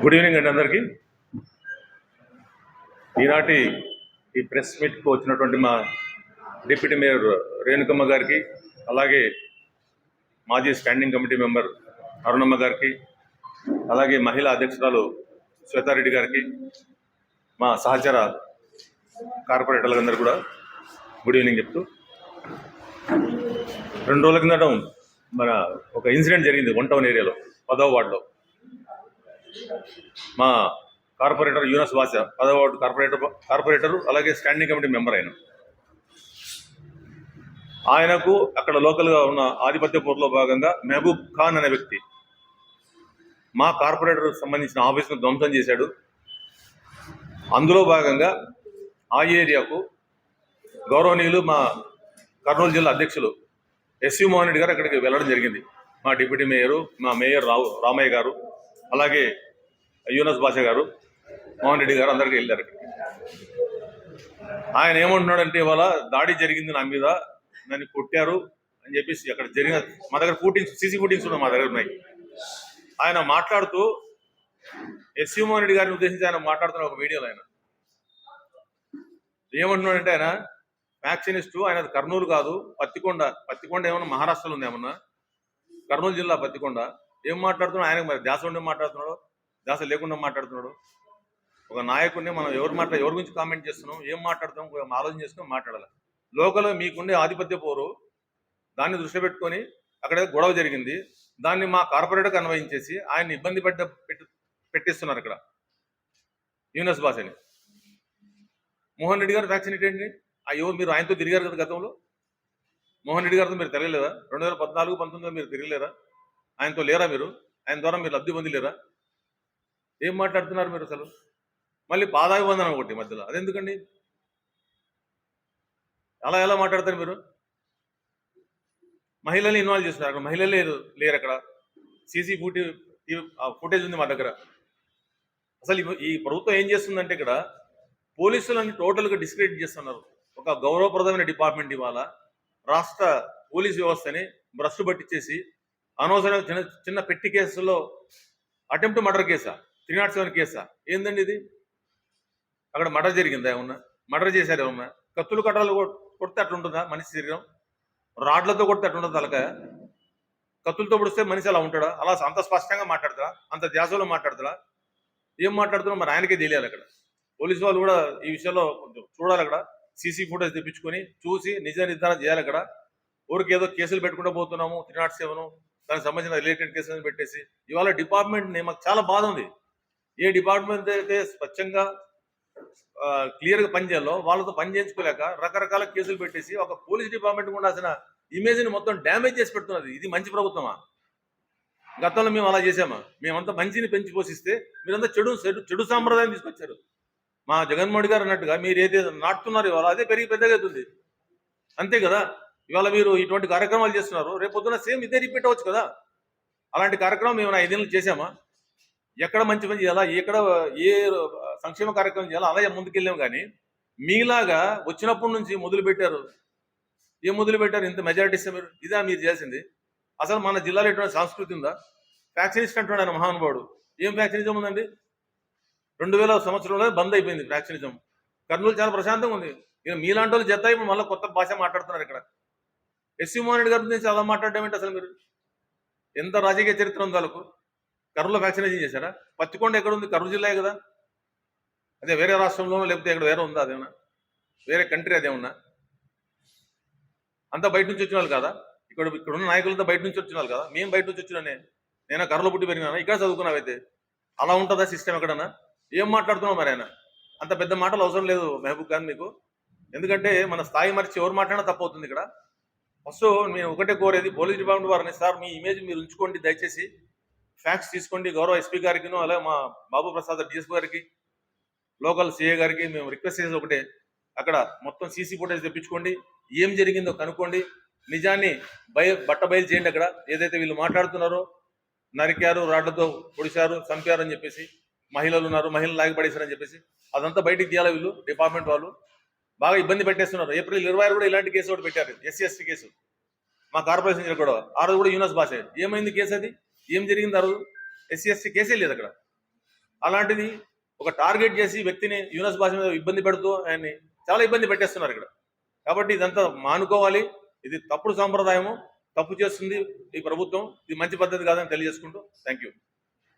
Good evening అండి అందరికీ. ఈనాటి ఈ ప్రెస్ మీట్కి వచ్చినటువంటి మా డిప్యూటీ మేయర్ రేణుకమ్మ గారికి, అలాగే మాజీ స్టాండింగ్ కమిటీ మెంబర్ అరుణమ్మ గారికి, అలాగే మహిళా అధ్యక్షురాలు శ్వేతారెడ్డి గారికి, మా సహచర కార్పొరేటర్లందరూ కూడా గుడ్ ఈవినింగ్ చెప్తూ, 2 రోజుల కిందట మన ఒక ఇన్సిడెంట్ జరిగింది 1 టౌన్ ఏరియాలో 10వ వార్డులో. మా కార్పొరేటర్ యూనస్ బాషా 10వ వార్డు కార్పొరేటరు అలాగే స్టాండింగ్ కమిటీ మెంబర్ ఆయనకు అక్కడ లోకల్గా ఉన్న ఆధిపత్య పోరులో భాగంగా మహబూబ్ ఖాన్ అనే వ్యక్తి మా కార్పొరేటర్ సంబంధించిన ఆఫీసును ధ్వంసం చేశాడు. అందులో భాగంగా ఆ ఏరియాకు గౌరవనీయులు మా కర్నూలు జిల్లా అధ్యక్షులు ఎస్వి మోహన్ రెడ్డి గారు అక్కడికి వెళ్ళడం జరిగింది. మా డిప్యూటీ మేయరు, మా మేయర్ రామయ్య గారు, అలాగే యూనస్ బాషా గారు, మోహన్ రెడ్డి గారు అందరికీ వెళ్ళారు. ఆయన ఏమంటున్నాడంటే, ఇవాళ దాడి జరిగింది నా మీద, నన్ను కొట్టారు అని చెప్పేసి అక్కడ జరిగిన మా దగ్గర సీసీ ఫుటేజ్ ఉన్నాయి, మా దగ్గర ఉన్నాయి. ఆయన మాట్లాడుతూ ఎస్వి మోహన్ రెడ్డి గారిని ఉద్దేశించి ఆయన మాట్లాడుతున్న ఒక వీడియోలో ఆయన ఏమంటున్నాడంటే, ఆయన వ్యాక్సినిస్టు, ఆయన కర్నూలు కాదు పత్తికొండ ఏమన్నా మహారాష్ట్రలో ఉంది, ఏమన్నా కర్నూలు జిల్లా పత్తికొండ. ఏం మాట్లాడుతున్నాడు ఆయనకు మరి ధ్యాస ఉండే మాట్లాడుతున్నాడు, ధ్యాస లేకుండా మాట్లాడుతున్నాడు. ఒక నాయకుడిని మనం ఎవరి గురించి కామెంట్ చేస్తున్నాం, ఏం మాట్లాడుతాం ఆలోచన చేసుకుని మాట్లాడాలి. లోకల్ మీకుండే ఆధిపత్య పోరు దాన్ని దృష్టి పెట్టుకొని అక్కడ గొడవ జరిగింది, దాన్ని మా కార్పొరేటర్కి అన్వయించేసి ఆయన్ని ఇబ్బంది పెట్టిస్తున్నారు ఇక్కడ యూనస్ బాషని. మోహన్ రెడ్డి గారు వ్యాక్సినేట్ ఏంటి? అయ్యో, మీరు ఆయనతో తిరిగారు కదా గతంలో, మోహన్ రెడ్డి గారితో మీరు తిరగలేదా? 2014-19 మీరు తిరగలేరా? ఆయనతో లేరా మీరు? ఆయన ద్వారా మీరు లబ్ధి పొందిలేరా? ఏం మాట్లాడుతున్నారు మీరు అసలు? మళ్ళీ పాదాభివందనం ఒకటి మధ్యలో, అదెందుకండి? అలా ఎలా మాట్లాడతారు మీరు? మహిళల్ని ఇన్వాల్వ్ చేస్తున్నారు, అక్కడ మహిళలే లేరు. అక్కడ సీసీ ఫుటేజ్ ఉంది మా దగ్గర. అసలు ఈ ప్రభుత్వం ఏం చేస్తుందంటే, ఇక్కడ పోలీసులని టోటల్గా డిస్క్రెడిట్ చేస్తున్నారు. ఒక గౌరవప్రదమైన డిపార్ట్మెంట్ ఇవాళ రాష్ట్ర పోలీస్ వ్యవస్థని భ్రష్టు పట్టించేసి అనవసరం చిన్న పెట్టి కేసుల్లో అటెంప్ట్ మర్డర్ కేసా, 307 కేసా, ఏందండి ఇది? అక్కడ మర్డర్ జరిగిందా? ఏమన్నా మర్డర్ చేశారు? ఏమన్నా కత్తులు కట్టాలు కొడితే అట్లుంటుందా మనిషి శరీరం? రాడ్లతో కొడితే అట్లుంటుంది తలకాయ? కత్తులతో పొడిస్తే మనిషి అలా ఉంటాడా? అలా అంత స్పష్టంగా మాట్లాడతారా? అంత ధ్యాసలో మాట్లాడతారా? ఏం మాట్లాడుతున్నా మరి ఆయనకే తెలియాలి. అక్కడ పోలీసు వాళ్ళు కూడా ఈ విషయంలో కొంచెం చూడాలి. అక్కడ సీసీ ఫుటేజ్ తెప్పించుకొని చూసి నిజ నిర్ధారణ చేయాలి. అక్కడ ఊరికి ఏదో కేసులు పెట్టుకుంటూ పోతున్నాము, 307 దానికి సంబంధించిన రిలేటెడ్ కేసులను పెట్టేసి ఇవాళ డిపార్ట్మెంట్ని మాకు చాలా బాధ ఉంది. ఏ డిపార్ట్మెంట్ అయితే స్వచ్ఛంగా క్లియర్గా పనిచేయాలో వాళ్ళతో పని చేయించుకోలేక రకరకాల కేసులు పెట్టేసి ఒక పోలీస్ డిపార్ట్మెంట్ ఉండాల్సిన ఇమేజ్ని మొత్తం డ్యామేజ్ చేసి పెడుతున్నది. ఇది మంచి ప్రభుత్వమా? గతంలో మేము అలా చేసామా? మేమంతా మంచిని పెంచి పోషిస్తే మీరంతా చెడు సాంప్రదాయం తీసుకొచ్చారు. మా జగన్మోహన్ గారు అన్నట్టుగా మీరు ఏదైతే నాటుతున్నారు ఇవాళ అదే పెరిగి పెద్దగా అవుతుంది, అంతే కదా? ఇవాళ మీరు ఇటువంటి కార్యక్రమాలు చేస్తున్నారు, రేపు పొద్దున సేమ్ ఇదే రిపీట్ అవ్వచ్చు కదా? అలాంటి కార్యక్రమం మేము 5 ఏళ్ళు చేసామా? ఎక్కడ మంచి పని చేయాలా, ఎక్కడ ఏ సంక్షేమ కార్యక్రమం చేయాలా అలాగే ముందుకెళ్ళాము. కానీ మీలాగా వచ్చినప్పటి నుంచి మొదలు పెట్టారు. ఏం మొదలు పెట్టారు? ఇంత మెజారిటీ ఇస్తే మీరు ఇదా మీరు చేసింది? అసలు మన జిల్లాలో ఎటువంటి సంస్కృతి ఉందా? వ్యాక్సినేషన్ అంటున్నాడు ఆయన మహానుభావుడు. ఏం వ్యాక్సినిజం ఉందండి? 2000 సంవత్సరంలో బంద్ అయిపోయింది వ్యాక్సినిజం. కర్నూలు చాలా ప్రశాంతంగా ఉంది. ఇక మీలాంటి వాళ్ళు జత ఇప్పుడు మళ్ళీ కొత్త భాష మాట్లాడుతున్నారు. ఇక్కడ ఎస్వి మోహన్ రెడ్డి గారి గురించి అలా మాట్లాడడం ఏంటి అసలు? మీరు ఎంత రాజకీయ చరిత్ర ఉంది వాళ్ళకు? కర్నూలులో వ్యాక్సినేషన్ చేశారా? పత్తికొండ ఎక్కడ ఉంది? కర్నూలు జిల్లా కదా? అదే వేరే రాష్ట్రంలోనో లేకపోతే ఇక్కడ వేరే ఉందా? అదేమన్నా వేరే కంట్రీ అదేమన్నా? అంతా బయట నుంచి వచ్చిన వాళ్ళు కదా? ఇక్కడున్న నాయకులంతా బయట నుంచి వచ్చిన వాళ్ళు కదా? మేము బయట నుంచి వచ్చినా, నేను కర్రలో పుట్టి పెరిగినా, ఇక్కడ చదువుకున్నావైతే అలా ఉంటుందా సిస్టమ్ ఎక్కడన్నా? ఏం మాట్లాడుతున్నావు మరి? ఆయన అంత పెద్ద మాటలు అవసరం లేదు మహబూబ్ ఖాన్ మీకు. ఎందుకంటే మన స్థాయి మరిచి ఎవరు మాట్లాడినా తప్పవుతుంది. ఇక్కడ ఫస్ట్ నేను ఒకటే కోరేది పోలీస్ డిపార్ట్మెంట్ వారిని, సార్ మీ ఇమేజ్ మీరు ఉంచుకోండి, దయచేసి ఫ్యాక్ట్స్ తీసుకోండి. గౌరవ ఎస్పీ గారికి అలాగే మా బాబు ప్రసాద్ డిఎస్పీ గారికి, లోకల్ సిఏ గారికి మేము రిక్వెస్ట్ చేసేది ఒకటే, అక్కడ మొత్తం సీసీ ఫుటేజ్ తెప్పించుకోండి, ఏం జరిగిందో కనుక్కోండి, నిజాన్ని బయలు చేయండి. అక్కడ ఏదైతే వీళ్ళు మాట్లాడుతున్నారో నరికారు, రాడ్లతో పొడిచారు, చంపారు అని చెప్పేసి, మహిళలు ఉన్నారు, మహిళలు లాగిపడేశారని చెప్పేసి అదంతా బయటికి తీయాలి. వీళ్ళు డిపార్ట్మెంట్ వాళ్ళు బాగా ఇబ్బంది పెట్టేస్తున్నారు. ఏప్రిల్ 26 కూడా ఇలాంటి కేసు ఒకటి పెట్టారు, SC/ST కేసు మా కార్పొరేషన్ కూడా. ఆ రోజు కూడా యూనస్ బాషే. ఏమైంది కేసు? అది ఏం జరిగింది ఆ రోజు? SC/ST కేసే లేదు అక్కడ. అలాంటిది ఒక టార్గెట్ చేసి వ్యక్తిని యూనస్ భాష మీద ఇబ్బంది పెడుతూ ఆయన్ని చాలా ఇబ్బంది పెట్టేస్తున్నారు ఇక్కడ. కాబట్టి ఇదంతా మానుకోవాలి. ఇది తప్పుడు సాంప్రదాయము, తప్పు చేస్తుంది ఈ ప్రభుత్వం. ఇది మంచి పద్ధతి కాదని తెలియజేసుకుంటూ థ్యాంక్ యూ.